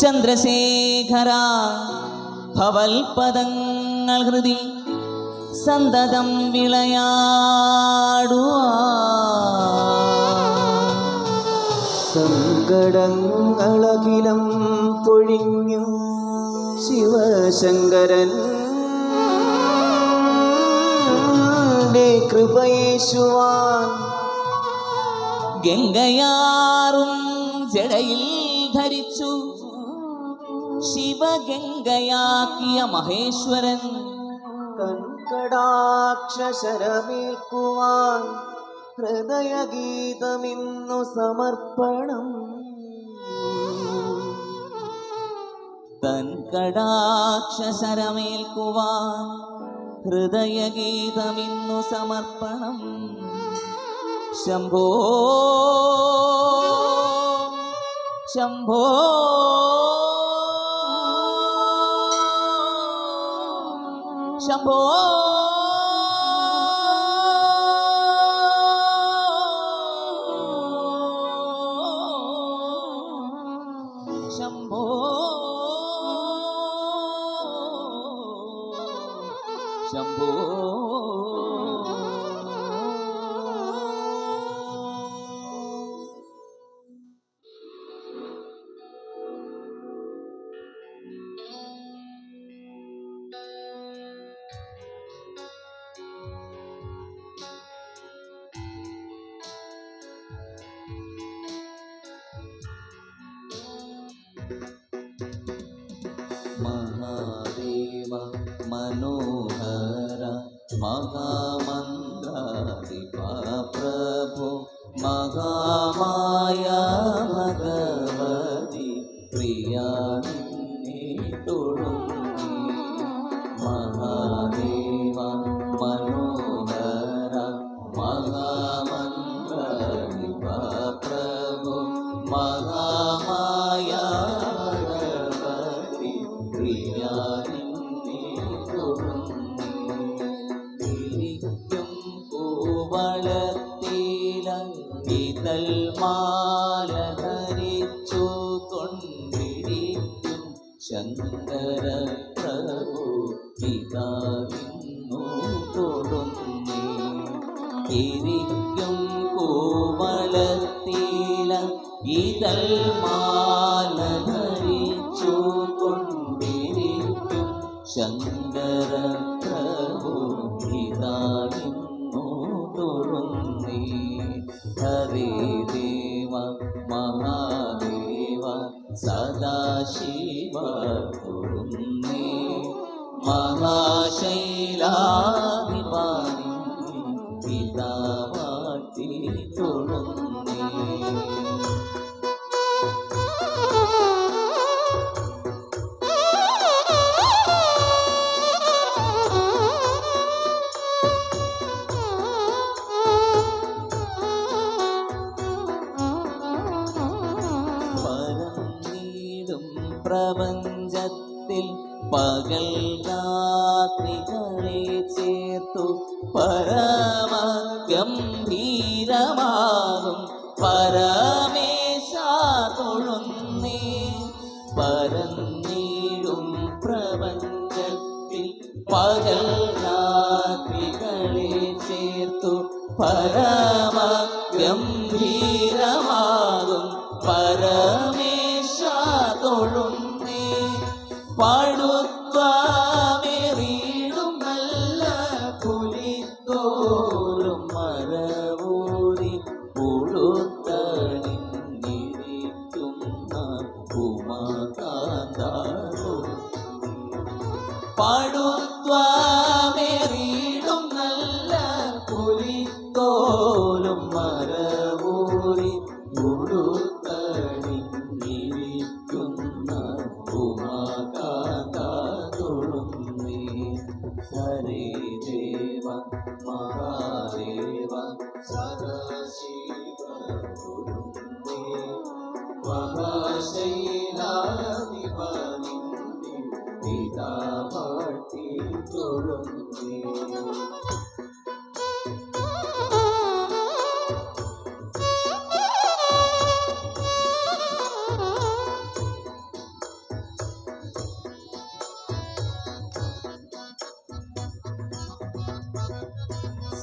ചന്ദ്രശേഖര ഭവൽപദങ്ങൾ ഹൃദി സന്തതം വിളയാടുവാ. സങ്കടങ്ങളകിലം പൊഴിഞ്ഞു ശിവശങ്കരൻ കൃപയേശുവാൻ ഗംഗയാറും ജടയിൽ ധരിച്ചു ശിവഗംഗയാക്കിയ മഹേശ്വരൻ കൺകടാക്ഷരമേൽക്കുവാൻ ഹൃദയഗീതമിന്നു സമർപ്പണം. തൻ കടാക്ഷരമേൽക്കുവാൻ ഹൃദയഗീതമിന്നു സമർപ്പണം. ശംഭോ ശംഭോ ശംഭോ ശംഭോ ശംഭോ. മഹാദേവ മനോഹര മഹാമന്ത്രാധിപ പ്രഭു മഹാമായ ഭഗവതി പ്രിയാ നിന്നെ തൊഴുന്നേ. മഹാദേവ മനോഹര മഹാമന്ത്രാധിപ പ്രഭു മഹാമായ ഇതൾ മാല ധരിച്ചു കൊണ്ടിരിക്കും ശങ്കര പ്രഭു ഇതാവിന്നു തൊടുന്നേ. ഇരിക്കും കൂവളത്തില ഇതൾ മാല ധരിച്ചു കൊണ്ടിരിക്കും ശങ്കര പ്രഭു ഇതാവിന്നു തൊടുന്നേ. ഹരേ ദേവ മഹാദേവ സദാശിവ തൊഴുന്നേ. മഹാശൈലാധിപാനി പിതാവാട്ടി തൊഴുന്നേ. പ്രപഞ്ചത്തിൽ പകൽ രാത്രികളെ ചേർത്തു പരമഗംഭീരമാകും പരമേശ തൊഴുന്നേ. പരന്നീടും പ്രപഞ്ചത്തിൽ പകൽ രാത്രികളെ ചേർത്തു പരമഗംഭീരമാകും പരമേശ തൊഴുന്നേ. പാടുത്വമേറിയിടും നല്ല പുലിത്തോറും മരവൂരി പുഴുത്തണിഞ്ഞിരിക്കുന്ന ഉമാകാന്ത. പാടുത്വമേറിയിടും നല്ല പുലിത്തോലും മരവൂരി പുഴുത്തണിഞ്ഞിരിക്കുന്ന ഉമാകാന്ത തൊഴുന്നേ. ഹരേ ദേവ മഹാദേവ സദാശിവ തൊഴുന്നേ. മഹാശൈലാധിപതി പിതാവാട്ടി തൊഴുന്നേ.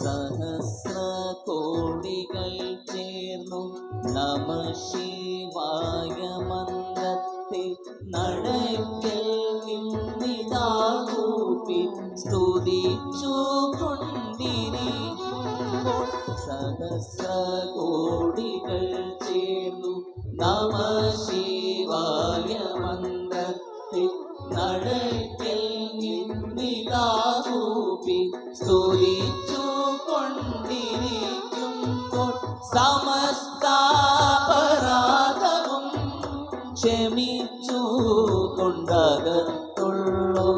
സഹസ്ര കോടികൾ ചേർന്നു നമ ശിവായ മന്ത്രത്തെ നടക്കൽ നിന്നിതാകൂപ്പി സ്തുതിച്ചു കൊണ്ടിരിക്കുമ്പോൾ സഹസ്ര കോടികൾ ചേർന്നു നമ ശിവായ മന്ത്രത്തെ നടക്കൽ നിന്നിതാകൂപ്പി സ്തുതിച്ചു കൊണ്ടിരിക്കുമ്പോൾ സമസ്താപരാധവും ക്ഷമിച്ചു കൊണ്ടകത്തുള്ളൂ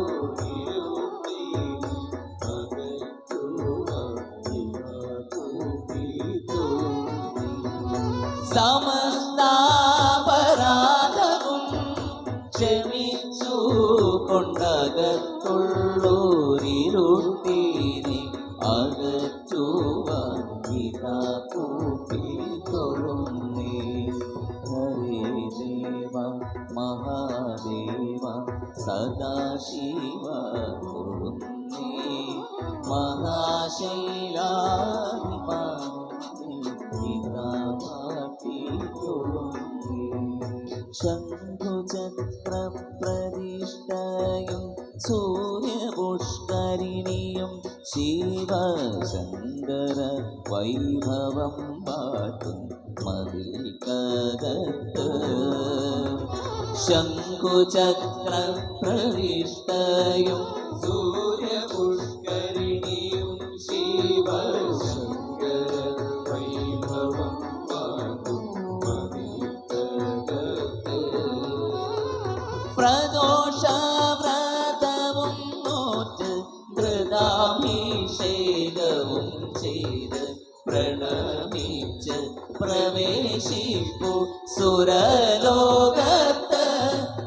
സമസ്താപരാധവും ക്ഷമിച്ചു കൊണ്ടകത്തുള്ളൂരിരുട്ടീനെ അകറ്റുവാൻ ഗീതാ കൂപ്പി തൊഴുന്നേ. ഹരേ ദേവ മഹാദേവ സദാശിവ തൊഴുന്നേ. മഹാശൈലാധിപാലനേ ഗീതാ പാട്ടി തൊഴുന്നേ. ശംഖുചക്ര പ്രതിഷ്ഠയും സൂര്യപുഷ്കരിണിയും ശിവശങ്കര വൈഭവം പാട്ടും മതിൽക്കകത്ത്. ശംഖുചക്ര പ്രതിഷ്ഠയും സൂര്യപുഷ്കരിണിയും ശിവശങ്കര വൈഭവം പാട്ടും മതിൽക്കകത്ത്. പ്രദോഷവ്രതവും നോറ്റ് ധൃതാഭിഷേകവും ചെയ്ത് പ്രണമിച്ച് പ്രവേശിപ്പു സുരലോകത്ത്.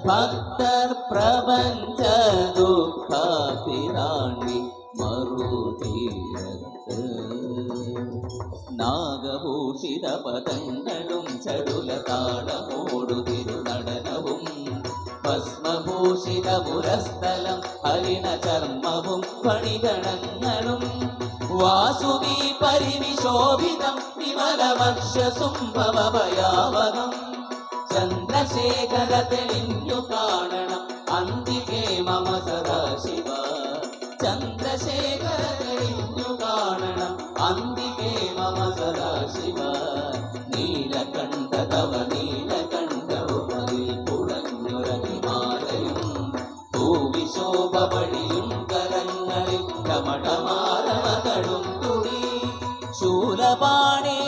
ഭക്തർ പ്രപഞ്ച ദുഃഖാഭിരാണി മറുതീരത്ത്. നാഗഭൂഷിത പദങ്ങളും ചടുലതാളമോടു തിരുനടനവും ഭസ്മഭൂഷിത പുരസ്ഥലം ഹരിണ ചർമ്മവും പണിഗണങ്ങളും വാസുകി പരിവിശോഭിതം വിമലവക്ഷസുംഭവഭയാവഹം. ചന്ദ്രശേഖര തെളിഞ്ഞു കാണണം അന്തികേ മമ സദാശിവ. ചന്ദ്രശേഖര തെളിഞ്ഞു കാണണം അന്തികേ മമ സദാശിവ. നീലകണ്ഠ തവ നീലകണ്ഠവും അതിൽ കുടഞ്ഞുരതിമാലയും ഭൂവിശോഭവഴിയും കരങ്ങളിൽ കമടമാരവതടും തുടി. ശൂലപാണേ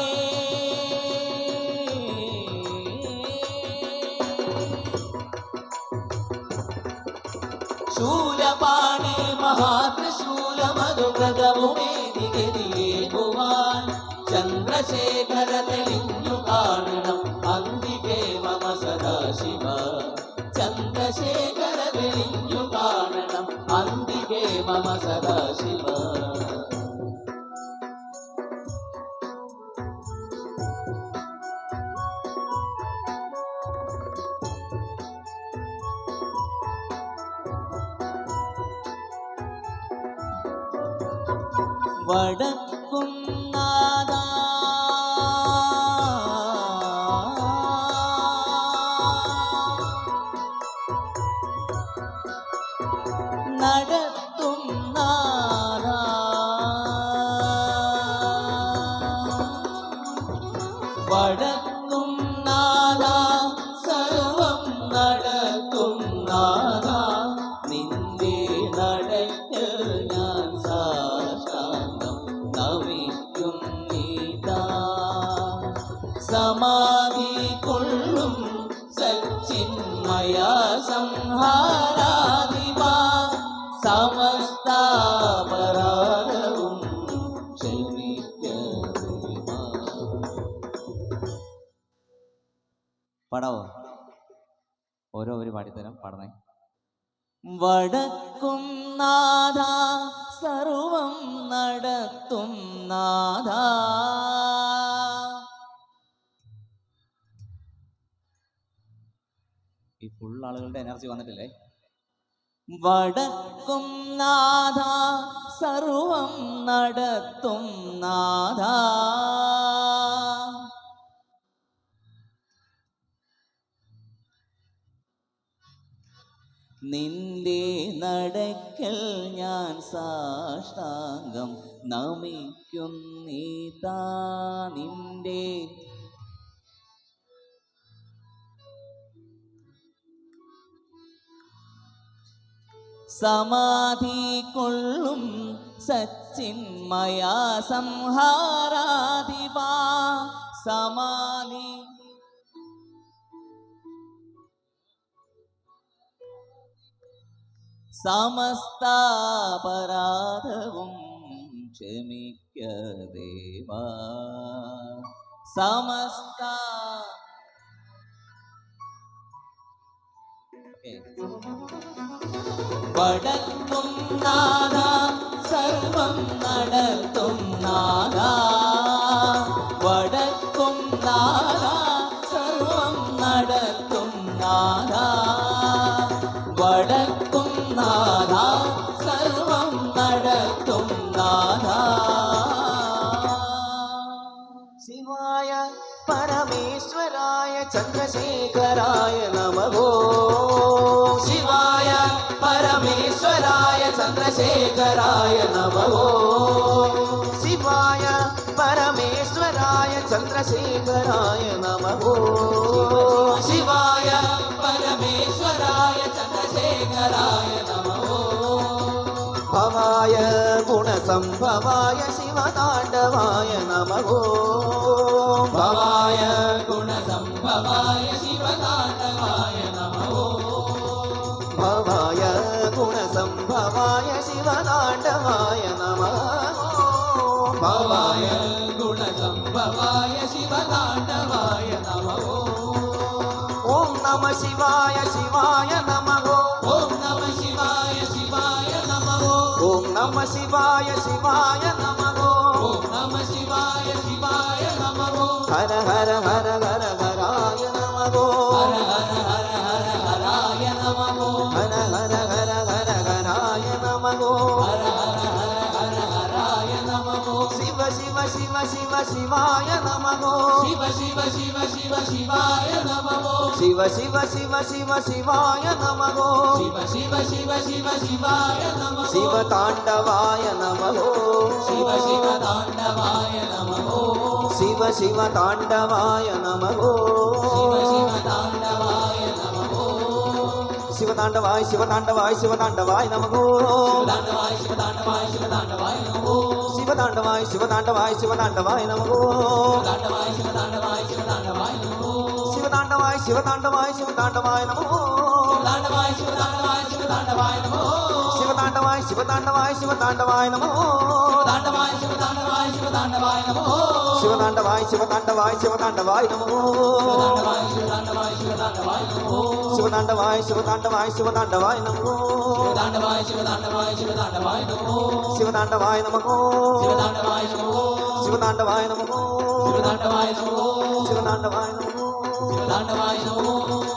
ശൂലപാണേ മഹാത്രിശൂലമധുഗ്രതവുമേതികേകുവാൻ. ചന്ദ്രശേഖര തെളിഞ്ഞു കാണണം അന്തികേ മമ സദാശിവ. ചന്ദ്രശേഖര തെളിഞ്ഞു കാണണം അന്തികേ മമ സദാശിവ. വടക്കുന്നാഥ നടത്തും നാഥ. വടക്കും നാഥ സർവം നടത്തും നാഥ. നിന്റെ നടക്ക് ഞാൻ സാഷ്ടാംഗം നമിക്കും നീതാ. സമാധി കൊള്ളും സച്ചിന്മയ സംഹാരാധിപ. സമസ്താപരാധവും ക്ഷമിക്കരുമാ. പാടാവോ? ഓരോ ഒരു പാടിത്തരം പാടണേ. വടക്കും നാഥ സർവം നടത്തും നാഥ. ഈ ഫുൾ ആളുകളുടെ എനർജി വന്നിട്ടില്ലേ? വടക്കും നാഥ സർവം നടത്തും നാഥ. നിന്റെ നടക്കൽ ഞാൻ സാഷ്ടാംഗം നമിക്കുന്നീതാ. നിന്റെ സമാധി കൊള്ളും സച്ചിന്മയ സംഹാരാധിപ. സമാധി സമസ്താപരാധവും ക്ഷമിക്ക ദേവാ. സമസ്ത വടക്കും നാഥ സർവം നടത്തും നാഥ. വടക്കും നാഥ സർവം നടത്തും നാഥ. വടക്കും നാഥ സർവം നടത്തും നാഥ. ശിവായ പരമേശ്വരായ ചന്ദ്രശേഖരായ നമോ. ശിവായ പരമേശ്വരായ ചന്ദ്രശേഖരായ നമോ. ശിവായ പരമേശ്വരായ ചന്ദ്രശേഖരായ നമോ. ശിവായ പരമേശ്വരായ ചന്ദ്രശേഖരായ നമോ. ഭവായ ഗുണസംഭവായ ശിവതാണ്ഡവായ നമോ. ഭവായ ഗുണസംഭവായ ശിവതാണ്ഡവായ നമോ. ഭവായ ഗുണസംഭവായ ശിവതാണ്ഡവായ നമോ. ഭവായ ഗുണസംഭവായ ശിവതാണ്ഡവായ നമോ. ഓം നമ ശിവായ ശിവായ നമോ. ഓം നമ ശിവായ ശിവായ നമോ. ഓം നമ ശിവായ ശിവായ നമോ. ഓം നമ ശിവായ ശിവായ നമോ. ഹര ഹര ഹര ഹര ഹരായ നമോ. ഹര ഹര ഹര ഹര ഹരായ നമോ. ഹര ഹര ഹര ഹര ഹരായ നമോ. ഹര ഹര ഹര ഹര ഹരായ നമോ. ശിവ ശിവ ശിവ ശിവ ശിവായ നമോ. ശിവ ശിവ ശിവ ശിവ ശിവായ നമോ. ശിവ ശിവ ശിവ ശിവ ശിവായ നമോ. ശിവ ശിവ ശിവ ശിവ ശിവായ നമോ. ശിവതാണ്ഡവായ നമോ. ശിവ ശിവ താണ്ഡവായ നമോ. ശിവ ശിവതാണ്ഡവായ നമോ. ശിവ ശിവ താണ്ഡവായ നമോ. ശിവതാണ്ഡവായ ശിവതാണ്ഡവായ ശിവതാണ്ഡവായ നമോ. ശിവതാണ്ഡവായ ശിവതാണ്ഡവായ ശിവതാണ്ഡവായ നമോ. ശിവതാണ്ഡവായ ശിവതാണ്ഡവായ ശിവതാണ്ഡവായ നമോ. ശിവതാണ്ഡവായ ശിവതാണ്ഡവായ ശിവതാണ്ഡവായ നമോ. ശിവതാണ്ഡവായ ശിവതാണ്ഡവായ ശിവതാണ്ഡവായ നമോ. ശിവതാണ്ഡവായ ശിവതാണ്ഡവായ ശിവതാണ്ഡവായ നമോ. ശിവതാണ്ഡവായ ശിവതാണ്ഡവായ ശിവതാണ്ഡവായ നമോ. ശിവതാണ്ഡവായ ശിവതാണ്ഡവായ ശിവതാണ്ഡവായ നമോ. ശിവതാണ്ഡവായ ശിവതാണ്ഡവായ ശിവതാണ്ഡവായ നമോ. ശിവതാണ്ഡവായ ശിവതാണ്ഡവായ ശിവതാണ്ഡവായ നമോ. ശിവതാണ്ഡവായ ശിവതാണ്ഡവായ ശിവതാണ്ഡവായ നമോ. ശിവതാണ്ഡവായ ശിവതാണ്ഡവായ ശിവതാണ്ഡവായ നമോ. ശിവതാണ്ഡവായ നമോ. ശിവതാണ്ഡവായ നമോ. ശിവതാണ്ഡവായ നമോ. ശിവതാണ്ഡവായ നമോ. ശിവതാണ്ഡവായ നമോ. ശിവതാണ്ഡവായ നമോ.